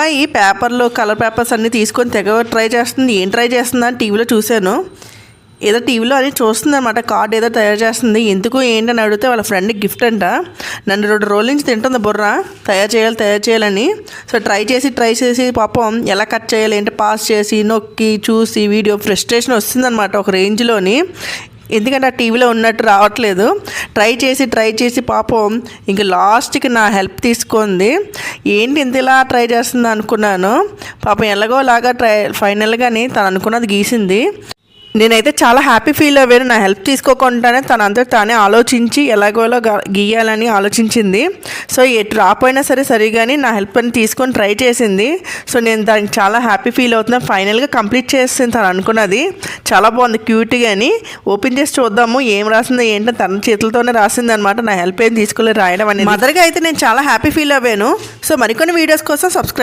అమ్మాయి పేపర్లు colour papers అన్నీ తీసుకొని తెగ ట్రై చేస్తుంది. ఏం ట్రై చేస్తుందా అని టీవీలో చూశాను. ఏదో టీవీలో అని చూస్తుంది అనమాట. కార్డ్ ఏదో తయారు చేస్తుంది. ఎందుకు ఏంటని అడిగితే వాళ్ళ ఫ్రెండ్కి గిఫ్ట్ అంట. నన్ను 2 రోజుల నుంచి తింటుంది బుర్ర తయారు చేయాలని. సో ట్రై చేసి పాపం ఎలా కట్ చేయాలి ఏంటి పాస్ చేసి నొక్కి చూసి వీడియో ఫ్రస్ట్రేషన్ వస్తుందన్నమాట ఒక రేంజ్లోని. ఎందుకంటే ఆ టీవీలో ఉన్నట్టు రావట్లేదు. ట్రై చేసి పాపం ఇంక లాస్ట్కి నా హెల్ప్ తీసుకుంది. ఏంటి ఇంత ఇలా ట్రై చేస్తుంది అనుకున్నాను. పాపం ఎలాగోలాగా ఫైనల్గాని తను అనుకున్నది గీసింది. నేనైతే చాలా హ్యాపీ ఫీల్ అయ్యాను. నా హెల్ప్ తీసుకోకుండానే తనంతా తానే ఆలోచించి ఎలాగోలా గీయాలని ఆలోచించింది. సో ఎటు రాపోయినా సరే కానీ నా హెల్ప్ అని తీసుకొని ట్రై చేసింది. సో నేను దానికి చాలా హ్యాపీ ఫీల్ అవుతున్నాను. ఫైనల్గా కంప్లీట్ చేసింది తను అనుకున్నది. చాలా బాగుంది క్యూట్గా అని. ఓపెన్ చేసి చూద్దాము ఏం రాసిందో ఏంటో. తన చేతులతోనే రాసింది అనమాట. నా హెల్ప్ ఏం తీసుకోలేదు రాయడం అనేది. మదర్గా అయితే నేను చాలా హ్యాపీ ఫీల్ అయ్యాను. సో మరికొన్ని వీడియోస్ కోసం సబ్స్క్రైబ్